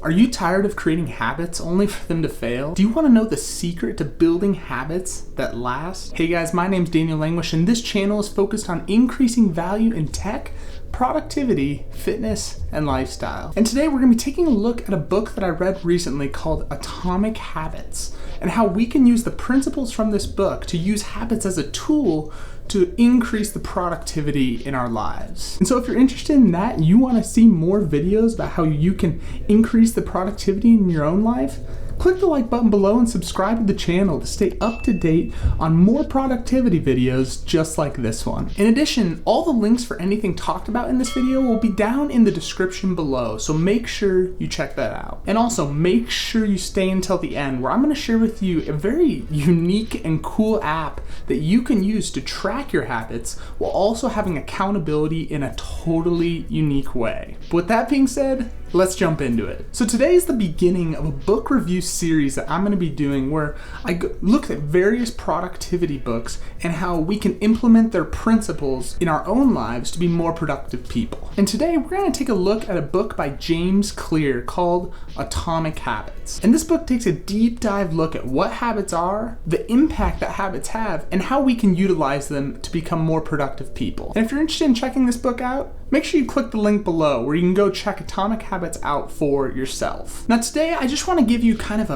Are you tired of creating habits only for them to fail? Do you want to know the secret to building habits that last? Hey guys, my name's Daniel Languish, and this channel is focused on increasing value in tech, productivity, fitness, and lifestyle. And today we're going to be taking a look at a book that I read recently called Atomic Habits, and how we can use the principles from this book to use habits as a tool to increase the productivity in our lives. And so if you're interested in that, and you want to see more videos about how you can increase the productivity in your own life, click the like button below and subscribe to the channel to stay up to date on more productivity videos just like this one. In addition, all the links for anything talked about in this video will be down in the description below, so make sure you check that out. And also make sure you stay until the end, where I'm going to share with you a very unique and cool app that you can use to track your habits while also having accountability in a totally unique way. But with that being said, let's jump into it. So today is the beginning of a book review series that I'm going to be doing where I look at various productivity books and how we can implement their principles in our own lives to be more productive people. And today we're going to take a look at a book by James Clear called Atomic Habits. And this book takes a deep dive look at what habits are, the impact that habits have, and how we can utilize them to become more productive people. And if you're interested in checking this book out, make sure you click the link below where you can go check Atomic Habits out for yourself. Now today I just want to give you kind of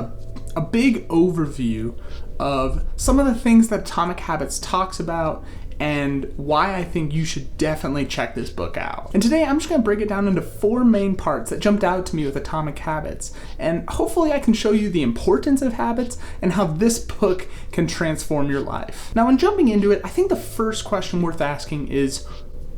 a big overview of some of the things that Atomic Habits talks about and why I think you should definitely check this book out. And today I'm just going to break it down into 4 main parts that jumped out to me with Atomic Habits, and hopefully I can show you the importance of habits and how this book can transform your life. Now, when jumping into it, I think the first question worth asking is,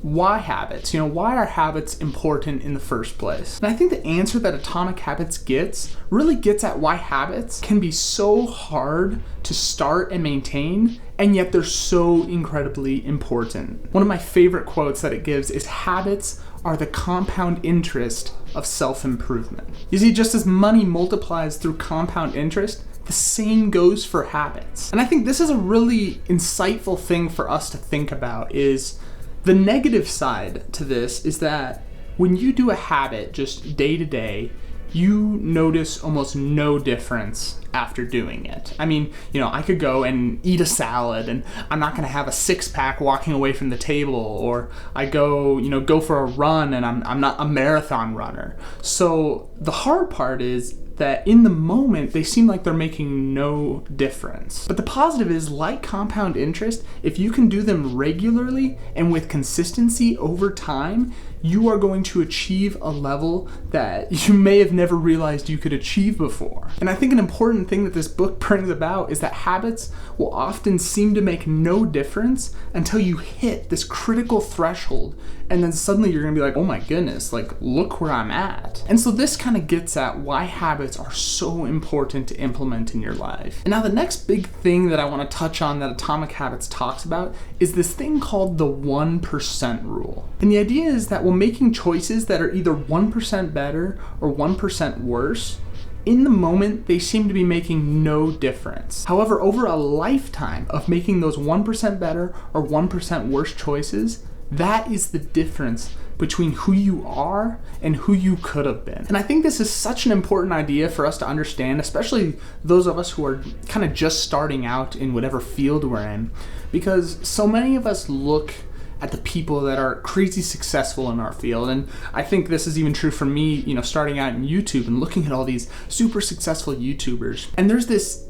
why habits? Why are habits important in the first place? And I think the answer that Atomic Habits really gets at why habits can be so hard to start and maintain, and yet they're so incredibly important. One of my favorite quotes that it gives is, habits are the compound interest of self-improvement. You see, just as money multiplies through compound interest, the same goes for habits. And I think this is a really insightful thing for us to think about. Is the negative side to this is that when you do a habit just day to day, you notice almost no difference after doing it. I mean, I could go and eat a salad and I'm not gonna have a 6-pack walking away from the table, or I go for a run and I'm not a marathon runner. So the hard part is that in the moment, they seem like they're making no difference. But the positive is, like compound interest, if you can do them regularly and with consistency over time, you are going to achieve a level that you may have never realized you could achieve before. And I think an important thing that this book brings about is that habits will often seem to make no difference until you hit this critical threshold, and then suddenly you're gonna be like, oh my goodness, look where I'm at. And so this kind of gets at why habits are so important to implement in your life. And now the next big thing that I want to touch on that Atomic Habits talks about is this thing called the 1% rule. And the idea is that when making choices that are either 1% better or 1% worse, in the moment, they seem to be making no difference. However, over a lifetime of making those 1% better or 1% worse choices, that is the difference between who you are and who you could have been. And I think this is such an important idea for us to understand, especially those of us who are kind of just starting out in whatever field we're in, because so many of us look at the people that are crazy successful in our field. And I think this is even true for me, starting out in YouTube and looking at all these super successful YouTubers. And there's this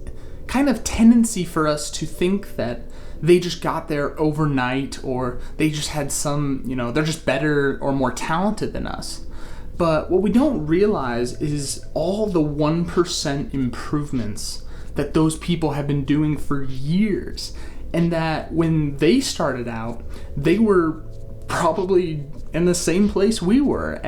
kind of tendency for us to think that they just got there overnight, or they just had some, they're just better or more talented than us. But what we don't realize is all the 1% improvements that those people have been doing for years. And that when they started out, they were probably in the same place we were,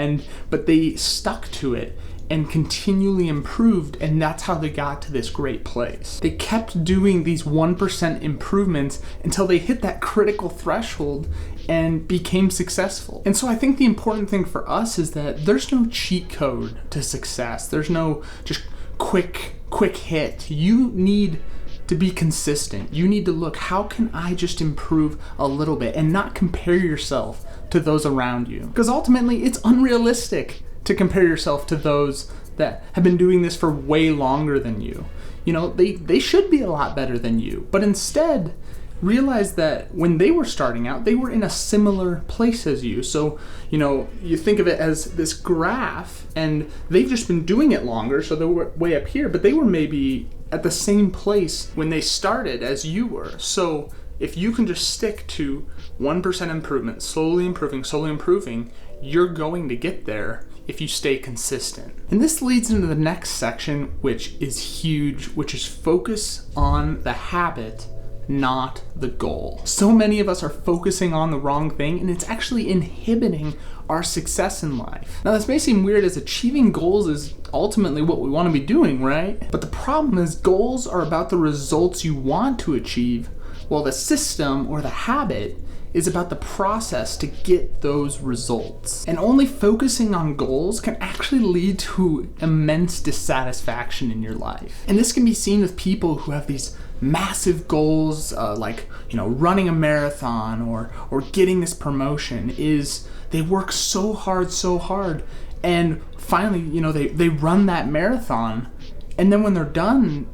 but they stuck to it and continually improved, and that's how they got to this great place. They kept doing these 1% improvements until they hit that critical threshold and became successful. And so I think the important thing for us is that there's no cheat code to success. There's no just quick hit. You need to be consistent. You need to look, how can I just improve a little bit, and not compare yourself to those around you? Because ultimately it's unrealistic to compare yourself to those that have been doing this for way longer than you. You know, they should be a lot better than you, but instead realize that when they were starting out, they were in a similar place as you. So, you know, you think of it as this graph, and they've just been doing it longer, so they're way up here, but they were maybe at the same place when they started as you were. So if you can just stick to 1% improvement, slowly improving, you're going to get there if you stay consistent. And this leads into the next section, which is huge, which is focus on the habit, not the goal. So many of us are focusing on the wrong thing, and it's actually inhibiting our success in life. Now, this may seem weird, as achieving goals is ultimately what we want to be doing, right? But the problem is goals are about the results you want to achieve, while the system or the habit is about the process to get those results. And only focusing on goals can actually lead to immense dissatisfaction in your life. And this can be seen with people who have these massive goals, like, you know, running a marathon or getting this promotion. Is they work so hard, and finally, you know, they run that marathon, and then when they're done,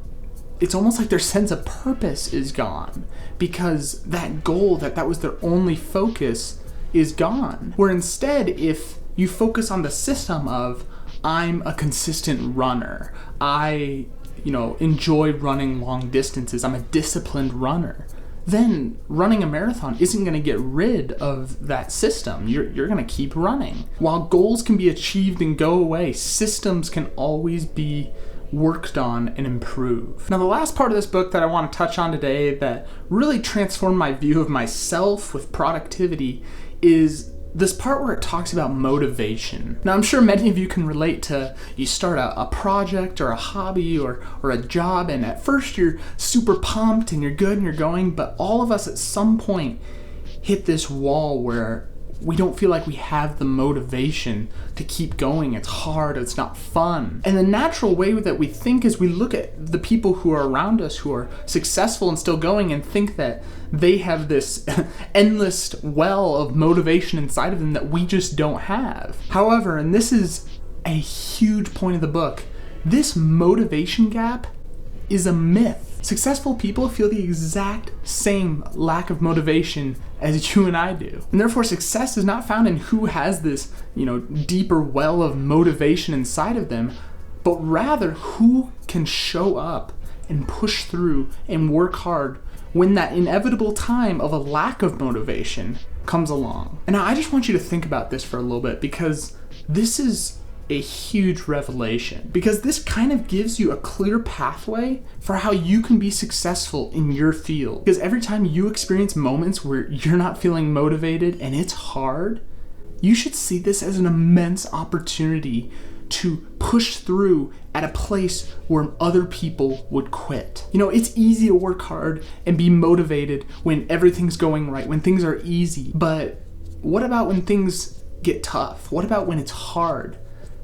it's almost like their sense of purpose is gone, because that goal that was their only focus is gone. Where instead, if you focus on the system of, I'm a consistent runner, I, you know, enjoy running long distances, I'm a disciplined runner, then running a marathon isn't going to get rid of that system. You're going to keep running. While goals can be achieved and go away, systems can always be worked on and improved. Now, the last part of this book that I want to touch on today that really transformed my view of myself with productivity is this part where it talks about motivation. Now, I'm sure many of you can relate to, you start a project or a hobby or a job, and at first you're super pumped and you're good and you're going, but all of us at some point hit this wall where we don't feel like we have the motivation to keep going. It's hard, it's not fun. And the natural way that we think is we look at the people who are around us who are successful and still going and think that they have this endless well of motivation inside of them that we just don't have. However, and this is a huge point of the book, this motivation gap is a myth. Successful people feel the exact same lack of motivation as you and I do. And therefore, success is not found in who has this, you know, deeper well of motivation inside of them, but rather who can show up and push through and work hard when that inevitable time of a lack of motivation comes along. And now I just want you to think about this for a little bit, because this is a huge revelation, because this kind of gives you a clear pathway for how you can be successful in your field. Because every time you experience moments where you're not feeling motivated and it's hard, you should see this as an immense opportunity to push through at a place where other people would quit. You know, it's easy to work hard and be motivated when everything's going right, when things are easy. But what about when things get tough? What about when it's hard?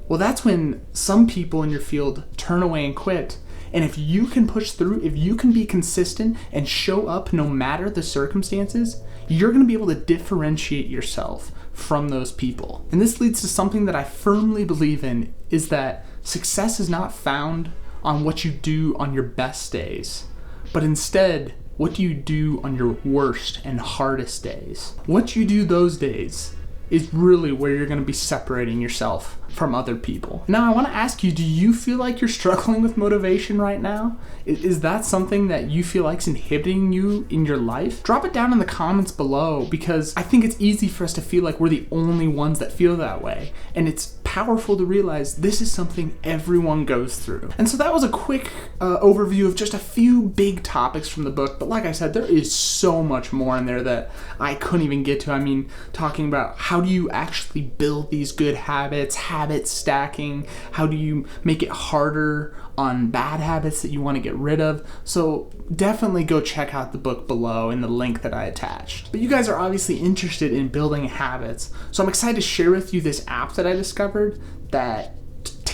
Well, that's when some people in your field turn away and quit. And if you can push through, if you can be consistent and show up no matter the circumstances, you're going to be able to differentiate yourself from those people. And this leads to something that I firmly believe in, is that success is not found on what you do on your best days, but instead, what do you do on your worst and hardest days? What you do those days is really where you're going to be separating yourself from other people. Now, I want to ask you, do you feel like you're struggling with motivation right now? Is that something that you feel like is inhibiting you in your life? Drop it down in the comments below, because I think it's easy for us to feel like we're the only ones that feel that way. And it's powerful to realize this is something everyone goes through. And so that was a quick overview of just a few big topics from the book. But like I said, there is so much more in there that I couldn't even get to. I mean, talking about how do you actually build these good habits, habit stacking, how do you make it harder on bad habits that you want to get rid of. So definitely go check out the book below in the link that I attached. But you guys are obviously interested in building habits, so I'm excited to share with you this app that I discovered that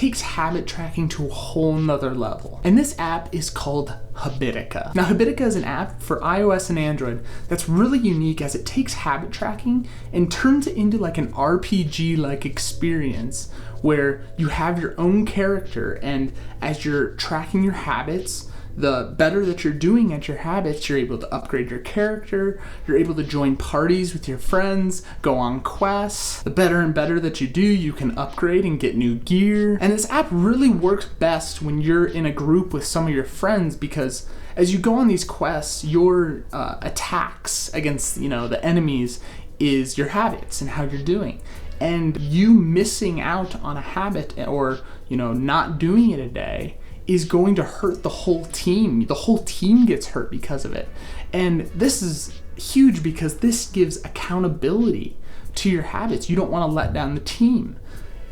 takes habit tracking to a whole nother level. And this app is called Habitica. Now, Habitica is an app for iOS and Android that's really unique as it takes habit tracking and turns it into like an RPG-like experience where you have your own character, and as you're tracking your habits, the better that you're doing at your habits, you're able to upgrade your character, you're able to join parties with your friends, go on quests. The better and better that you do, you can upgrade and get new gear. And this app really works best when you're in a group with some of your friends, because as you go on these quests, your attacks against, the enemies is your habits and how you're doing. And you missing out on a habit or, not doing it a day is going to hurt the whole team. The whole team gets hurt because of it. And this is huge because this gives accountability to your habits. You don't want to let down the team.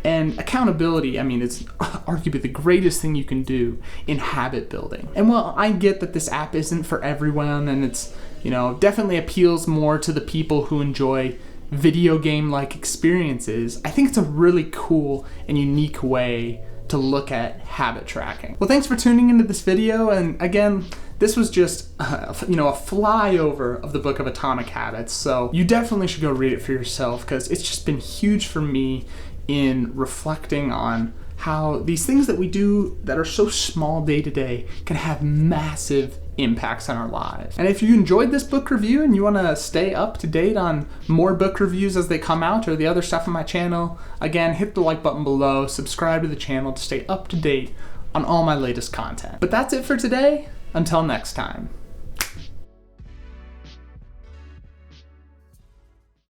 And accountability, it's arguably the greatest thing you can do in habit building. And while I get that this app isn't for everyone, and it's, definitely appeals more to the people who enjoy video game-like experiences, I think it's a really cool and unique way to look at habit tracking. Well, thanks for tuning into this video, and again, this was just a flyover of the book of Atomic Habits, so you definitely should go read it for yourself, because it's just been huge for me in reflecting on how these things that we do that are so small day to day can have massive impacts on our lives. And if you enjoyed this book review and you want to stay up to date on more book reviews as they come out or the other stuff on my channel, again, hit the like button below, subscribe to the channel to stay up to date on all my latest content. But that's it for today. Until next time.